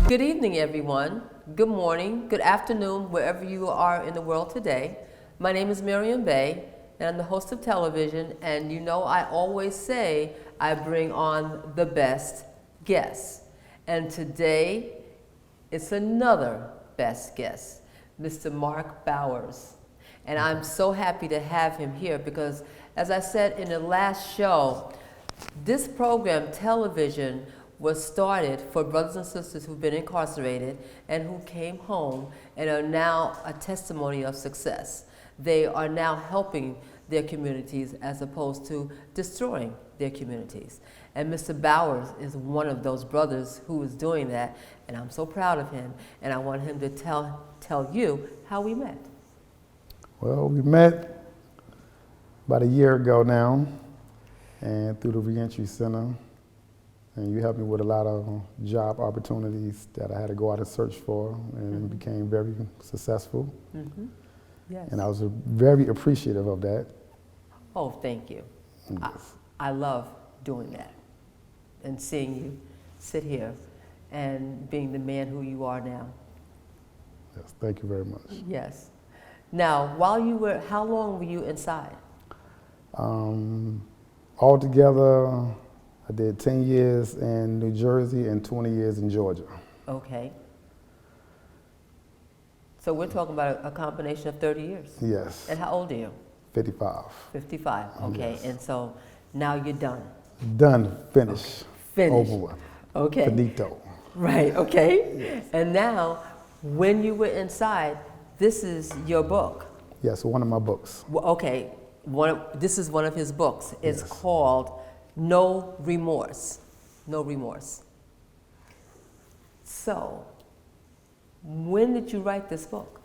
Good evening, everyone. Good morning, good afternoon, wherever you are in the world today. My name is Maryambey, and I'm the host of television, and you know I always say I bring on the best guests. And today, it's another best guest, Mr. Mark Bowers. And I'm so happy to have him here because, as I said in the last show, this program, television, was started for brothers and sisters who've been incarcerated and who came home and are now a testimony of success. They are now helping their communities as opposed to destroying their communities. And Mr. Bowers is one of those brothers who is doing that, and I'm so proud of him, and I want him to tell you how we met. Well, we met about a year ago now, and through the Reentry Center. And you helped me with a lot of job opportunities that I had to go out and search for, and became very successful. Yes. And I was very appreciative of that. Oh, thank you. Yes. I love doing that and seeing you sit here and being the man who you are now. Yes, thank you very much. Yes. Now, how long were you inside? Altogether, I did 10 years in New Jersey and 20 years in Georgia. Okay. So we're talking about a combination of 30 years? Yes. And how old are you? 55. 55, okay. Yes. And so now you're done? Done, finished. Okay. Finished. Over with. Okay. Finito. Right, okay. Yes. And now, when you were inside, this is your book. Yes, one of my books. Well, okay, this is one of his books. It's Yes. called No Remorse. No Remorse. So, when did you write this book?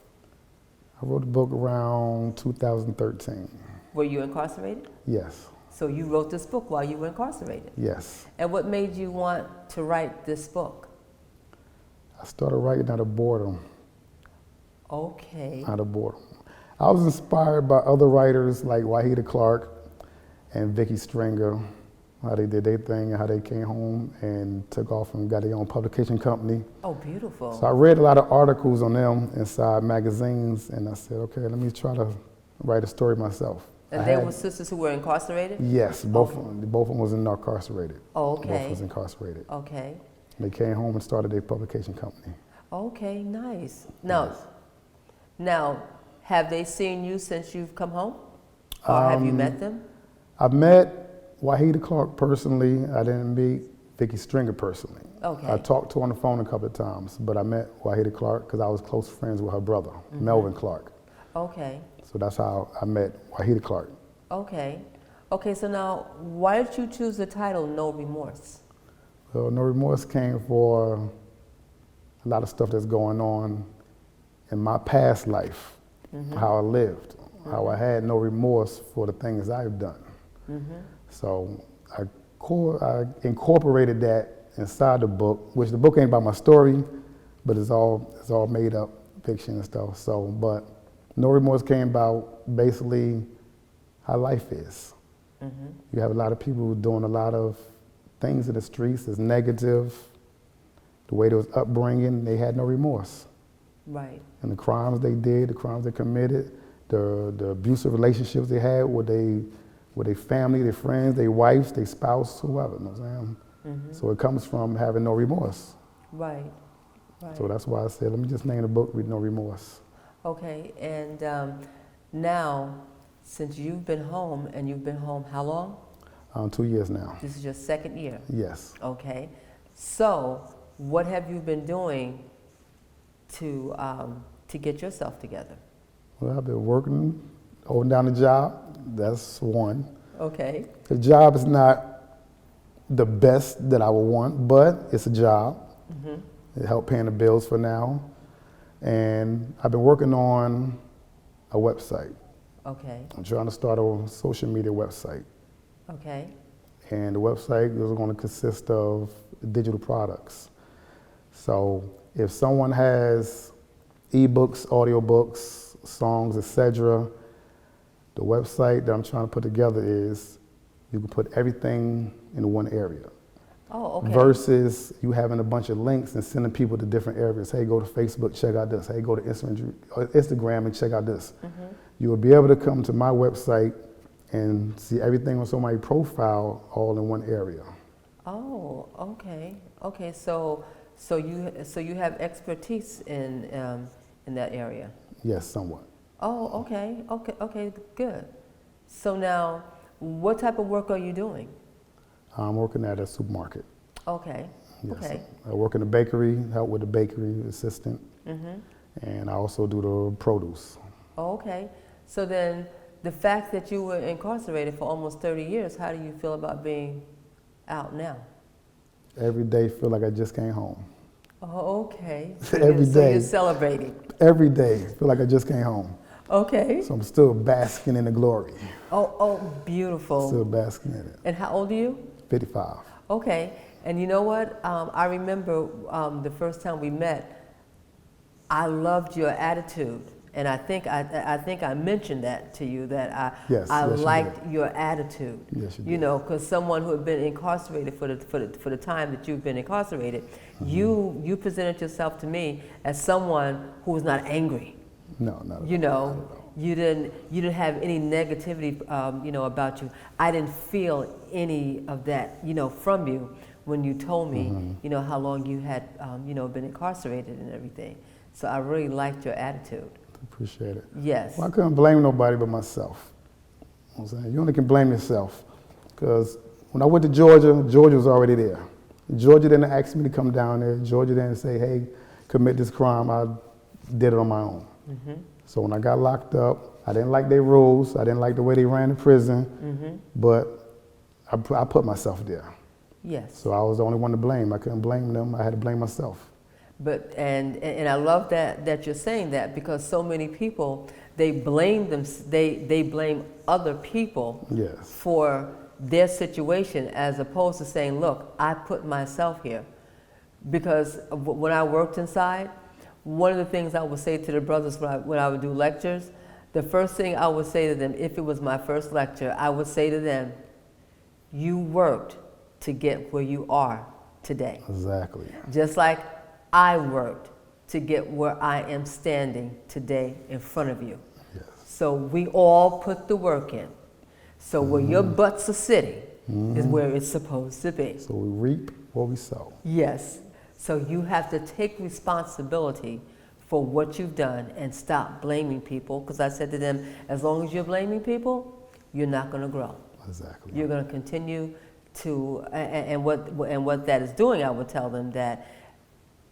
I wrote the book around 2013. Were you incarcerated? Yes, So you wrote this book while you were incarcerated. yes. And what made you want to write this book? I started writing out of boredom. Okay. Out of boredom. I was inspired by other writers like Wahida Clark and Vicky Stringer, how they did their thing and how they came home and took off and got their own publication company. Oh, beautiful. So I read a lot of articles on them inside magazines, and I said, okay, let me try to write a story myself. And they were sisters who were incarcerated? Yes, both of them was incarcerated. Oh, okay. Both was incarcerated. Okay. They came home and started their publication company. Okay, nice. Now, have they seen you since you've come home? Or have you met them? I've met Wahida Clark personally. I didn't meet Vicky Stringer personally. Okay. I talked to her on the phone a couple of times, but I met Wahida Clark because I was close friends with her brother, Melvin Clark. Okay. So that's how I met Wahida Clark. Okay. Okay, so now, why did you choose the title No Remorse? Well, No Remorse came for a lot of stuff that's going on in my past life, how I lived, how I had no remorse for the things I've done. So I incorporated that inside the book, which the book ain't about my story, but it's all made up fiction and stuff. So, but No Remorse came about basically how life is. You have a lot of people doing a lot of things in the streets that's negative. The way they was upbringing, they had no remorse. Right. And the crimes they did, the crimes they committed, the abusive relationships they had with their family, their friends, their wives, their spouse, whoever. You know what I'm saying? So it comes from having no remorse. Right. Right. So that's why I said, let me just name the book with No Remorse. Okay, and now, since you've been home, and you've been home how long? 2 years now. This is your second year? Yes. Okay. So, what have you been doing to get yourself together? Well, I've been working, holding down the job. That's one. Okay. The job is not the best that I would want, but it's a job. It helped paying the bills for now. And I've been working on a website. Okay. I'm trying to start a social media website. Okay. And the website is going to consist of digital products. So if someone has ebooks, audiobooks, songs, etc., the website that I'm trying to put together is you can put everything in one area. Oh, okay. Versus you having a bunch of links and sending people to different areas. Hey, go to Facebook, check out this. Hey, go to Instagram and check out this. You will be able to come to my website and see everything on somebody's profile all in one area. Oh, okay. Okay, so you have expertise in that area. Yes, somewhat. Oh, okay, good. So now, what type of work are you doing? I'm working at a supermarket. Okay. Yes, Okay. I work in the bakery, help with the bakery assistant, and I also do the produce. Oh, okay. So then, the fact that you were incarcerated for almost 30 years, how do you feel about being out now? Every day feel like I just came home. Oh, okay. Every So day. you're celebrating. Every day feel like I just came home. Okay. So I'm still basking in the glory. Oh, beautiful. Still basking in it. And how old are you? 55. Okay. And you know what? I remember the first time we met, I loved your attitude. And I think I mentioned that to you, that I liked your attitude. Yes, you did. You know, because someone who had been incarcerated for the time that you've been incarcerated, you presented yourself to me as someone who was not angry. No, not at all. You know, you didn't have any negativity, you know, about you. I didn't feel any of that, you know, from you when you told me, you know, how long you had, you know, been incarcerated and everything. So I really liked your attitude. Appreciate it. Yes. Well, I couldn't blame nobody but myself. You know what I'm saying? You only can blame yourself. Because when I went to Georgia, Georgia was already there. Georgia didn't ask me to come down there. Georgia didn't say, hey, commit this crime. I did it on my own. So when I got locked up, I didn't like their rules. I didn't like the way they ran the prison. But I put myself there. Yes. So I was the only one to blame. I couldn't blame them. I had to blame myself. But and I love that you're saying that, because so many people, they blame them, they blame other people for their situation, as opposed to saying, look, I put myself here. Because when I worked inside, one of the things I would say to the brothers when I would do lectures, the first thing I would say to them, if it was my first lecture, I would say to them, you worked to get where you are today. Exactly. Just like I worked to get where I am standing today in front of you. Yes. So we all put the work in. So where your butts are sitting is where it's supposed to be. So we reap what we sow. Yes. So you have to take responsibility for what you've done and stop blaming people. Because I said to them, as long as you're blaming people, you're not going to grow. Exactly. You're going to continue to, and what that is doing, I would tell them that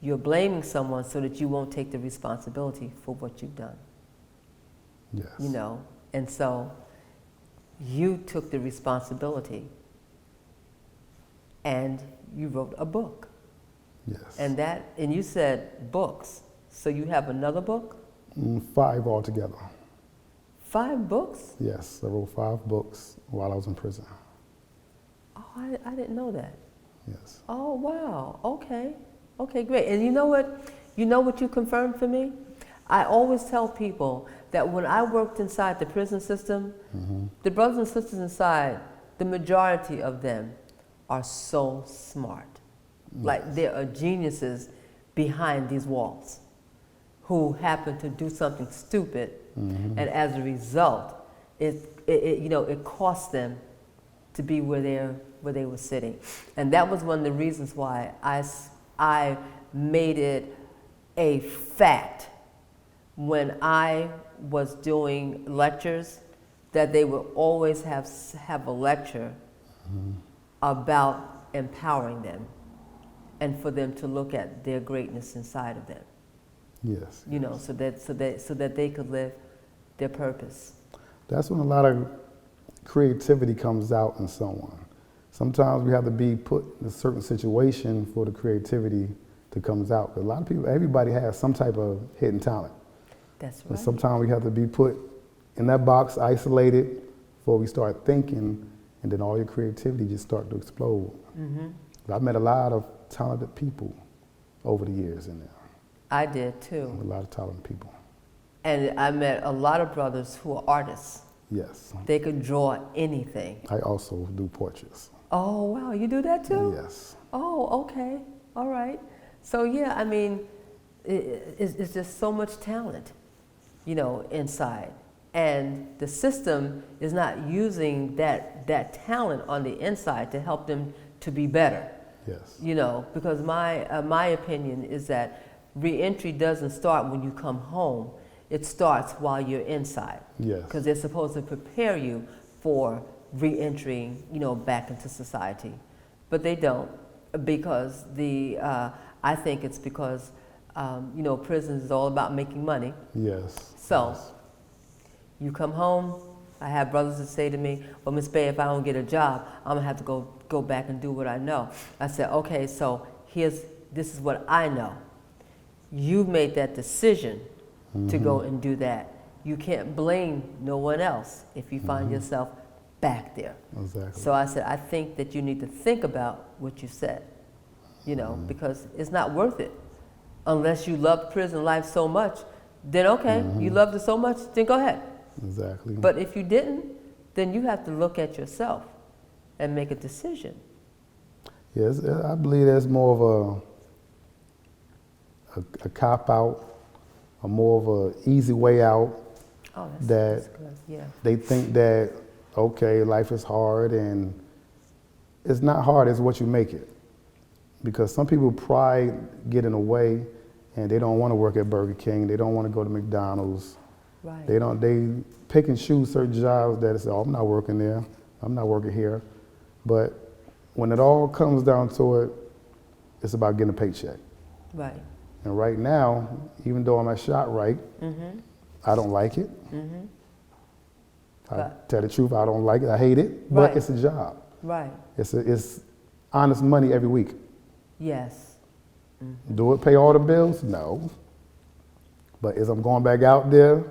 you're blaming someone so that you won't take the responsibility for what you've done. Yes. You know, and so you took the responsibility and you wrote a book. Yes. And you said books. So you have another book? 5 altogether. 5 books? Yes, I wrote 5 books while I was in prison. Oh, I didn't know that. Yes. Oh, wow. Okay. Okay, great. And you know what? You know what you confirmed for me? I always tell people that when I worked inside the prison system, the brothers and sisters inside, the majority of them are so smart. Yes. Like there are geniuses behind these walls who happen to do something stupid, and as a result, it cost them to be where they were sitting. And that was one of the reasons why I made it a fact when I was doing lectures that they would always have a lecture about empowering them and for them to look at their greatness inside of them. Yes. You know, so that they could live their purpose. That's when a lot of creativity comes out in someone. Sometimes we have to be put in a certain situation for the creativity to comes out. But a lot of people, everybody has some type of hidden talent. That's right. But sometimes we have to be put in that box, isolated, before we start thinking, and then all your creativity just start to explode. I've met a lot of talented people over the years in there. I did too. A lot of talented people. And I met a lot of brothers who are artists. Yes. They could draw anything. I also do portraits. Oh, wow, you do that too? Yes. Oh, okay, all right. So yeah, I mean, it's just so much talent, you know, inside. And the system is not using that talent on the inside to help them to be better. Yes. You know, because my opinion is that reentry doesn't start when you come home. It starts while you're inside. Yes. Because they're supposed to prepare you for reentering, you know, back into society. But they don't, because I think it's because, you know, prisons is all about making money. Yes. So, yes. You come home, I have brothers that say to me, well, Miss Bay, if I don't get a job, I'm gonna have to go back and do what I know. I said, okay, so this is what I know. You made that decision to go and do that. You can't blame no one else if you find yourself back there. Exactly. So I said, I think that you need to think about what you said, you know, because it's not worth it. Unless you love prison life so much, then okay, you loved it so much, then go ahead. Exactly. But if you didn't, then you have to look at yourself and make a decision. Yes, I believe there's more of a cop-out, or more of an easy way out. Oh, that's good. Yeah. They think that, okay, life is hard, and it's not hard, it's what you make it. Because some people pride get in the way, and they don't want to work at Burger King, they don't want to go to McDonald's. Right. They pick and choose certain jobs that say, oh, I'm not working there, I'm not working here. But when it all comes down to it, it's about getting a paycheck. Right. And right now, even though I'm at ShopRite, I don't like it. I tell the truth, I don't like it, I hate it, but it's a job. Right. It's honest money every week. Yes. Do it pay all the bills? No. But is I'm going back out there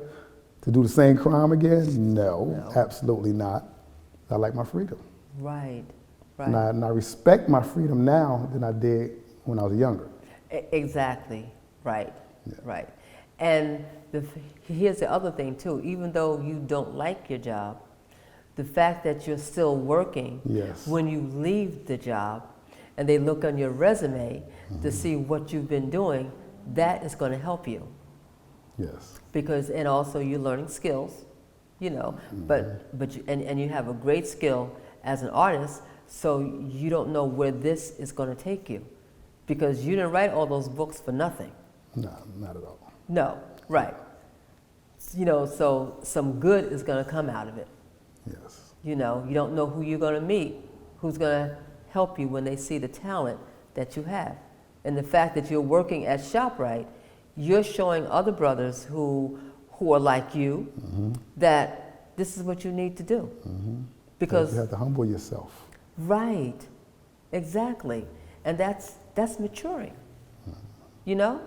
to do the same crime again? No, absolutely not. I like my freedom. Right, right. And I respect my freedom now than I did when I was younger. Exactly, right, Yeah. right. And here's the other thing too, even though you don't like your job, the fact that you're still working, Yes. when you leave the job and they look on your resume to see what you've been doing, that is going to help you. Yes. Because, and also you're learning skills, you know, but you have a great skill as an artist, so you don't know where this is going to take you, because you didn't write all those books for nothing. No, not at all. No, right. You know, so some good is going to come out of it. Yes. You know, you don't know who you're going to meet, who's going to help you when they see the talent that you have. And the fact that you're working at ShopRite, you're showing other brothers who are like you that this is what you need to do. Because you have to humble yourself. Right, exactly. And that's maturing, you know?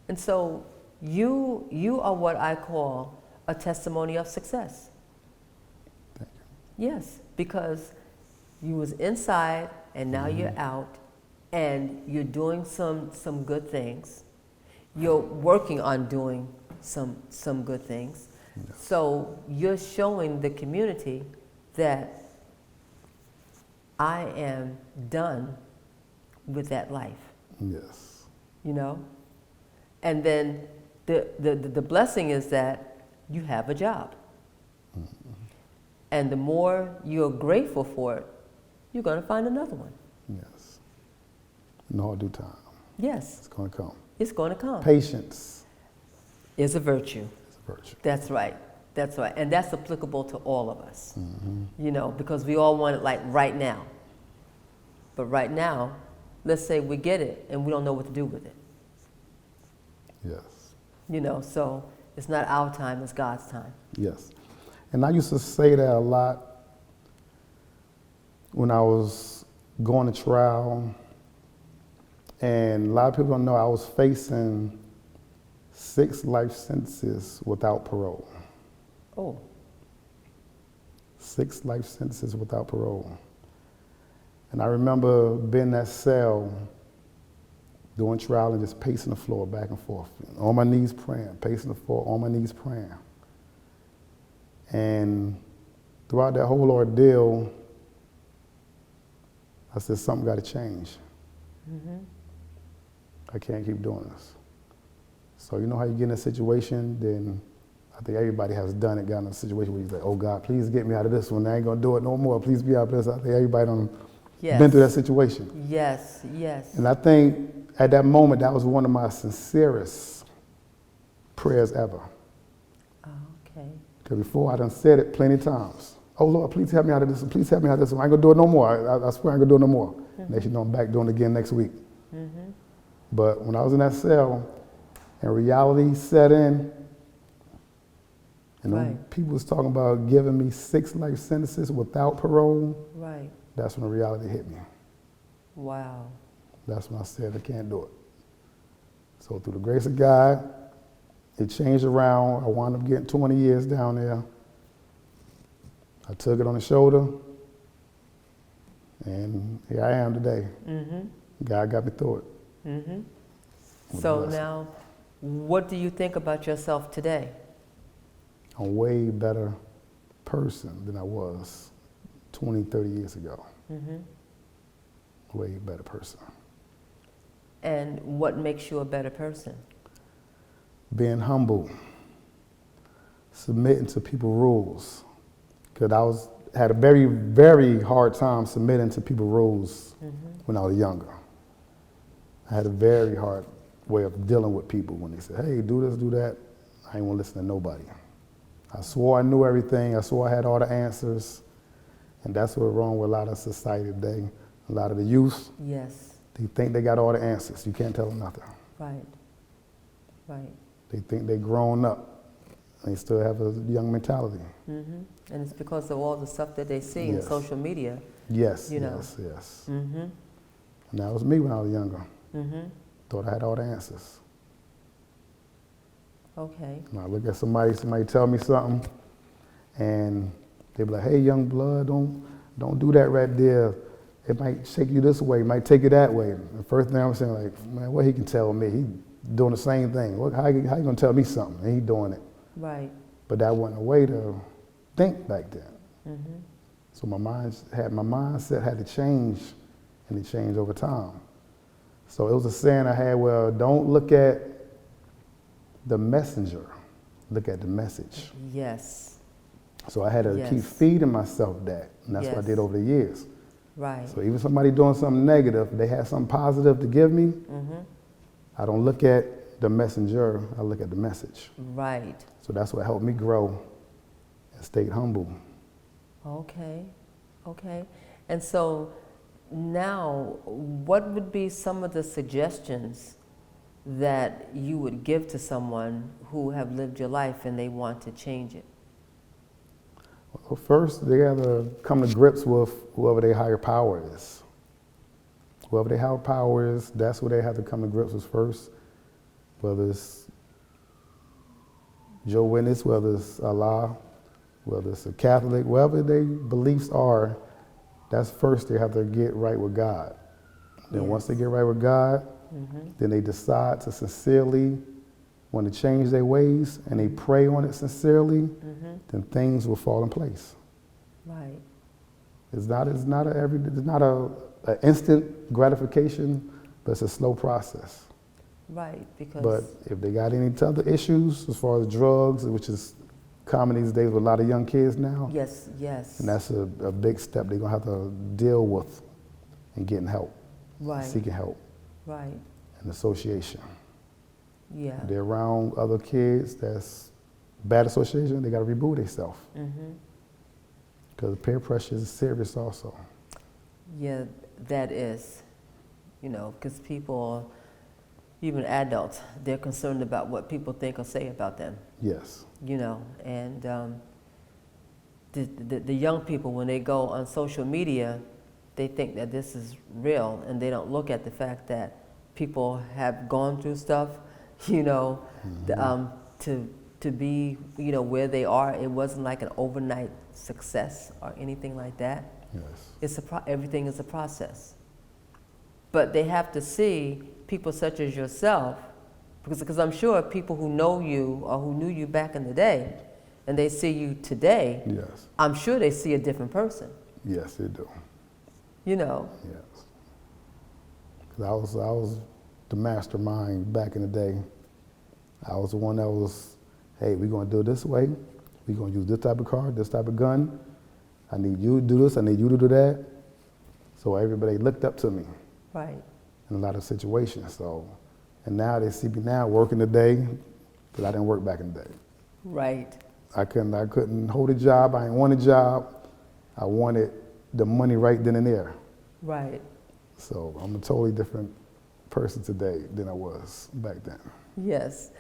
And so you are what I call a testimony of success. Thank you. Yes, because you was inside and now you're out and you're doing some good things. You're working on doing some good things. Yes. So you're showing the community that I am done with that life. Yes. You know? And then the blessing is that you have a job. And the more you're grateful for it, you're going to find another one. Yes. In all due time. Yes. It's going to come. It's going to come. Patience is a virtue. is a virtue. That's right. That's right. And that's applicable to all of us. You know, because we all want it like right now. But right now, let's say we get it and we don't know what to do with it. Yes. You know, so it's not our time, it's God's time. Yes. And I used to say that a lot when I was going to trial. And a lot of people don't know I was facing 6 life sentences without parole. Oh. 6 life sentences without parole. And I remember being in that cell doing trial and just pacing the floor back and forth, on my knees praying, pacing the floor, on my knees praying. And throughout that whole ordeal, I said, something got to change. I can't keep doing this. So you know how you get in a situation, then I think everybody has done it, got in a situation where you say, oh God, please get me out of this one. I ain't gonna do it no more. Please be out of this. I think everybody done been through that situation. Yes, yes. And I think at that moment, that was one of my sincerest prayers ever. Oh, okay. Because before I done said it plenty of times. Oh Lord, please help me out of this one. Please help me out of this one. I ain't gonna do it no more. I swear I ain't gonna do it no more. Next you know I'm back doing it again next week. But when I was in that cell and reality set in, and when people was talking about giving me 6 life sentences without parole, that's when the reality hit me. Wow. That's when I said I can't do it. So through the grace of God, it changed around. I wound up getting 20 years down there. I took it on the shoulder, and here I am today. God got me through it. So now, what do you think about yourself today? I'm a way better person than I was 20, 30 years ago. Way better person. And what makes you a better person? Being humble, submitting to people's rules. Because had a very, very hard time submitting to people's rules when I was younger. I had a very hard way of dealing with people when they said, hey, do this, do that. I ain't want to listen to nobody. I swore I knew everything. I swore I had all the answers. And that's what's wrong with a lot of society today. A lot of the youth, they think they got all the answers. You can't tell them nothing. They think they're grown up. They still have a young mentality. And it's because of all the stuff that they see in social media. Yes. And that was me when I was younger. Thought I had all the answers. Okay. And I look at somebody tell me something, and they be like, hey, young blood, don't do that right there. It might shake you this way, it might take you that way. And the first thing I'm saying, like, man, what he can tell me? He doing the same thing. How you gonna tell me something? And he doing it. But that wasn't a way to think back then. So my mindset had to change, and it changed over time. So it was a saying I had, well, don't look at the messenger, look at the message. So I had to keep feeding myself that, and that's what I did over the years. So even somebody doing something negative, they had something positive to give me, I don't look at the messenger, I look at the message. So that's what helped me grow and stay humble. Okay. And so now, what would be some of the suggestions that you would give to someone who have lived your life and they want to change it? Well, first, they have to come to grips with whoever their higher power is. Whoever their higher power is, that's what they have to come to grips with first. Whether it's Jehovah's Witness, whether it's Allah, whether it's a Catholic, whatever their beliefs are, that's first they have to get right with God. Then once they get right with God, then they decide to sincerely want to change their ways, and they pray on it sincerely, then things will fall in place. It's not an instant gratification, but it's a slow process. Because. But if they got any other issues as far as drugs, which is common these days with a lot of young kids now. And that's a big step they're gonna have to deal with in getting help, seeking help, and association. They're around other kids that's bad association, they gotta remove themselves. Because peer pressure is serious also. That is, because people, even adults, they're concerned about what people think or say about them. And the young people, when they go on social media, they think that this is real, and they don't look at the fact that people have gone through stuff, to be, where they are. It wasn't like an overnight success or anything like that. Everything is a process. But they have to see people such as yourself, because I'm sure people who know you or who knew you back in the day, and they see you today, I'm sure they see a different person. Yes, they do. you know. Yes. 'Cause I was the mastermind back in the day. I was the one that was, hey, we're going to do it this way. We're going to use this type of car, this type of gun. I need you to do this. I need you to do that. So everybody looked up to me. Right. In a lot of situations. So, and now they see me now working today, because I didn't work back in the day. Right. I couldn't hold a job. I didn't want a job. I wanted the money right then and there. Right. So I'm a totally different person today than I was back then. Yes.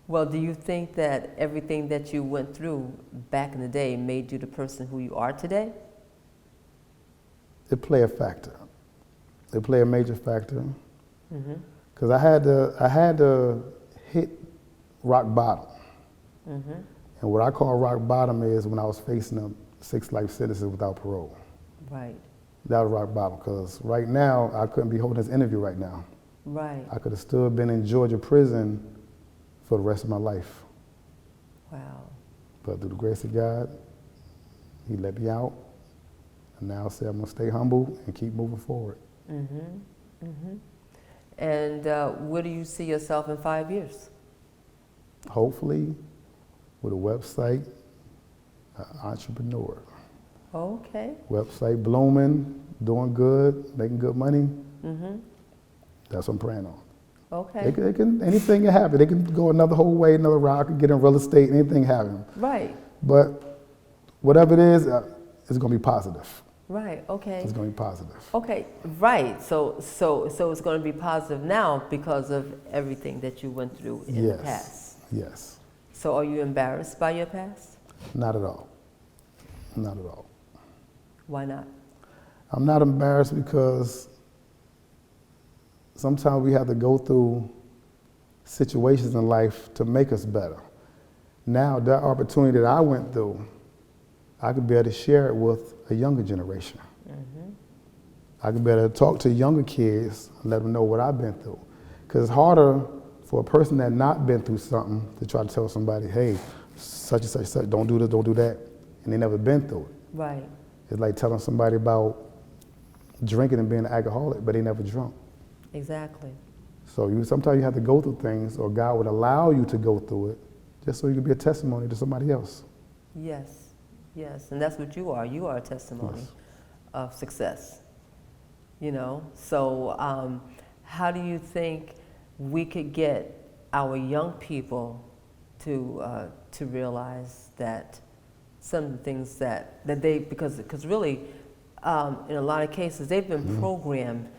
Well, do you think that everything that you went through back in the day made you the person who you are today? It played a factor. It played a major factor. Mm-hmm. Because I had to hit rock bottom. Mm-hmm. And what I call rock bottom is when I was facing a 6 life sentences without parole. Right. That was rock bottom, because right now, I couldn't be holding this interview right now. Right. I could have still been in Georgia prison for the rest of my life. Wow. But through the grace of God, he let me out. And now I say I'm gonna stay humble and keep moving forward. Mm-hmm. Mm-hmm. And where do you see yourself in 5 years? Hopefully, with a website, entrepreneur. Okay. Website blooming, doing good, making good money. Mm-hmm. That's what I'm praying on. Okay. Anything can happen. They can go another whole way, another route. I could get in real estate, anything happen. Right. But whatever it is, it's going to be positive. Right. Okay. It's going to be positive. Okay. Right. So it's going to be positive now because of everything that you went through in the past. Yes. So are you embarrassed by your past? Not at all. Not at all. Why not? I'm not embarrassed because sometimes we have to go through situations in life to make us better. Now, that opportunity that I went through, I could be able to share it with a younger generation. Mm-hmm. I could be able to talk to younger kids and let them know what I've been through. Because it's harder for a person that not been through something to try to tell somebody, hey, such and such, such, don't do this, don't do that, and they never been through it. Right. It's like telling somebody about drinking and being an alcoholic, but they never drunk. Exactly. So sometimes you have to go through things, or God would allow you to go through it, just so you can be a testimony to somebody else. Yes. Yes. And that's what you are. You are a testimony of success. You know. So how do you think we could get our young people to realize that some of the things that they, because really in a lot of cases they've been programmed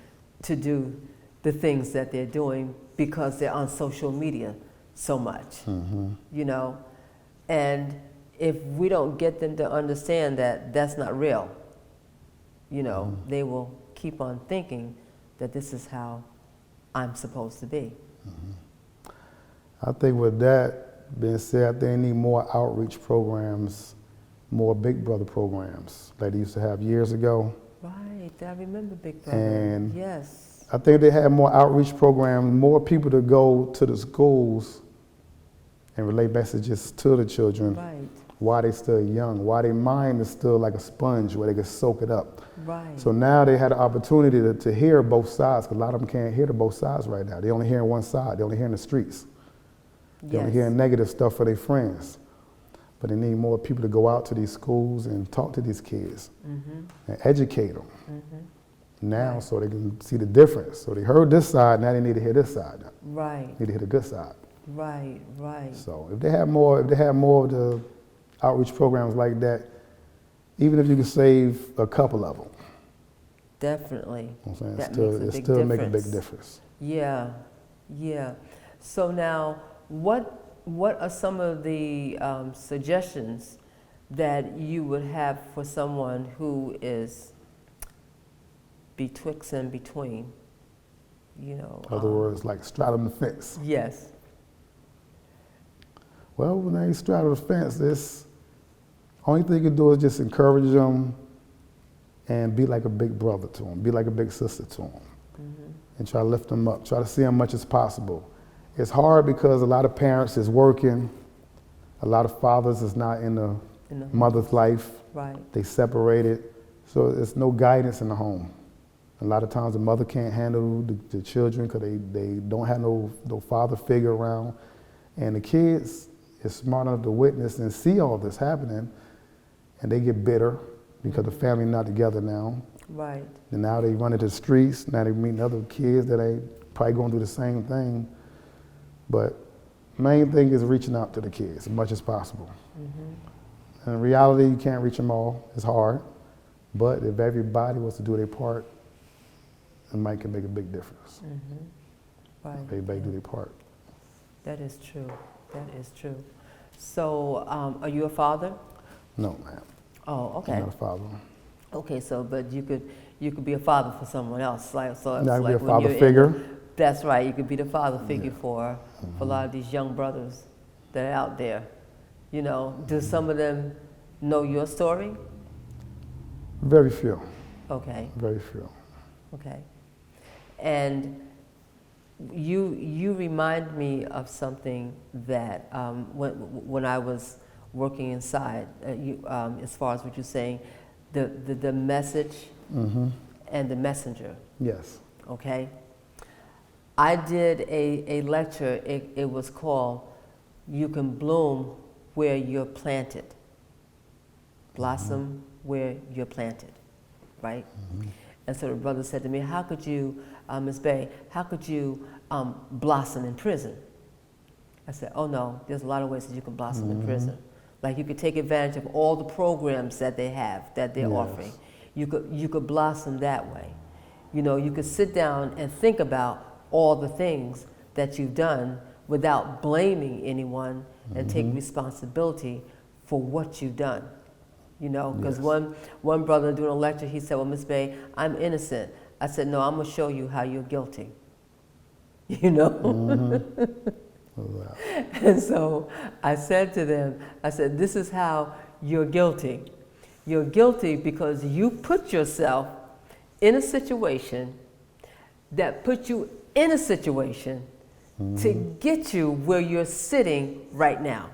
to do the things that they're doing because they're on social media so much, you know, and if we don't get them to understand that that's not real, you know, they will keep on thinking that this is how I'm supposed to be. I think with that being said, I think they need more outreach programs, more Big Brother programs like they used to have years ago. Right, I remember Big Brother. And yes. I think they had more outreach programs, more people to go to the schools and relay messages to the children. Right. While they're still young, while their mind is still like a sponge where they can soak it up. Right. So now they had an opportunity to hear both sides, because a lot of them can't hear the both sides right now. They only hearing one side. They only hearing the streets. They only hearing negative stuff for their friends. But they need more people to go out to these schools and talk to these kids and educate them now, so they can see the difference. So they heard this side, now they need to hear this side. Right. Need to hear the good side. Right, right. So if they have more of the outreach programs like that, even if you can save a couple of them. Definitely. I'm saying That it still make a big difference. Yeah, yeah. So now, what are some of the suggestions that you would have for someone who is betwixt and between, you know? In other words, like straddling the fence. Yes. Well, when they straddle the fence, this only thing you can do is just encourage them and be like a big brother to them, be like a big sister to them, and try to lift them up, try to see them much as possible. It's hard because a lot of parents is working, a lot of fathers is not in the mother's life. Right. They separated, so there's no guidance in the home. A lot of times the mother can't handle the children because they don't have no father figure around. And the kids is smart enough to witness and see all this happening, and they get bitter because the family not together now. Right. And now they run into the streets, now they meeting other kids that ain't probably gonna do the same thing. But main thing is reaching out to the kids as much as possible. And in reality, you can't reach them all, it's hard. But if everybody was to do their part, it might can make a big difference. Right. If everybody do their part. That is true. That is true. So, are you a father? No, ma'am. Oh, okay. I'm not a father. Okay, so but you could be a father for someone else, like so. It's Now I can like be a when father you're figure. That's right. You could be the father figure for a lot of these young brothers that are out there. You know, do some of them know your story? Very few. Okay. Very few. Okay. And you remind me of something that when I was working inside, as far as what you're saying, the message and the messenger. Yes. Okay. I did a lecture. It was called "You Can Bloom Where You're Planted." Blossom where you're planted, right? And so the brother said to me, "How could you, Ms. Bey, how could you blossom in prison?" I said, "Oh no, there's a lot of ways that you can blossom in prison. Like you could take advantage of all the programs that they have, that they're offering. You could blossom that way. You know, you could sit down and think about all the things that you've done without blaming anyone and take responsibility for what you've done." You know, because one brother doing a lecture, he said, "Well, Miss Bey, I'm innocent." I said, "No, I'm gonna show you how you're guilty." You know. And so I said to them, I said, "This is how you're guilty. You're guilty because you put yourself in a situation that put you in a situation to get you where you're sitting right now.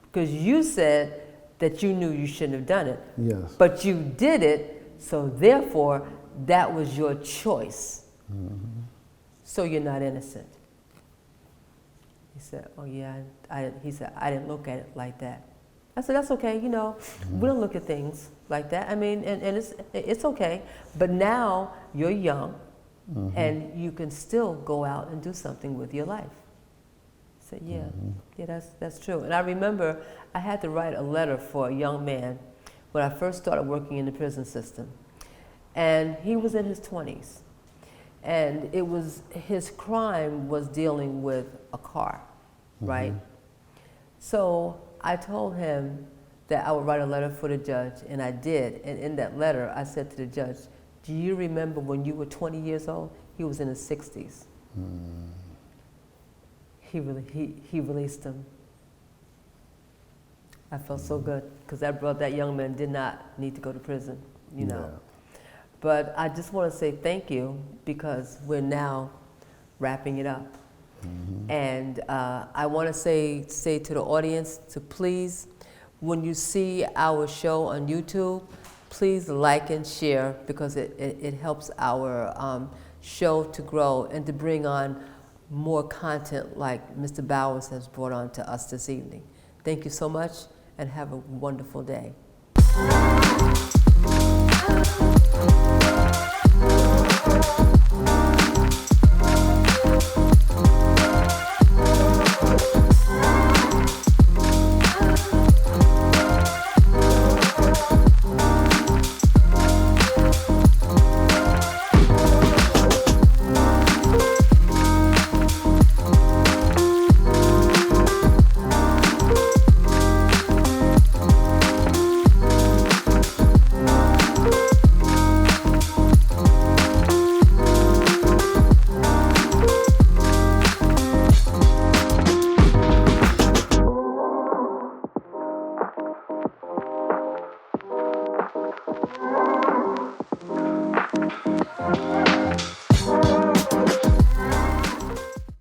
Because you said that you knew you shouldn't have done it. Yes. But you did it, so therefore that was your choice. So you're not innocent." He said, "Oh yeah," he said, "I didn't look at it like that." I said, "That's okay, you know, we don't look at things like that. I mean, and it's okay, but now you're young and you can still go out and do something with your life." I said, yeah, that's true. And I remember I had to write a letter for a young man when I first started working in the prison system. And he was in his 20s. And it was, his crime was dealing with a car, right? So I told him that I would write a letter for the judge, and I did. And in that letter, I said to the judge, "Do you remember when you were 20 years old?" He was in his 60s. He released him. I felt so good because that young man did not need to go to prison, you know. But I just want to say thank you because we're now wrapping it up. And I want to say to the audience to please, when you see our show on YouTube, please like and share because it helps our show to grow and to bring on more content like Mr. Bowers has brought on to us this evening. Thank you so much and have a wonderful day.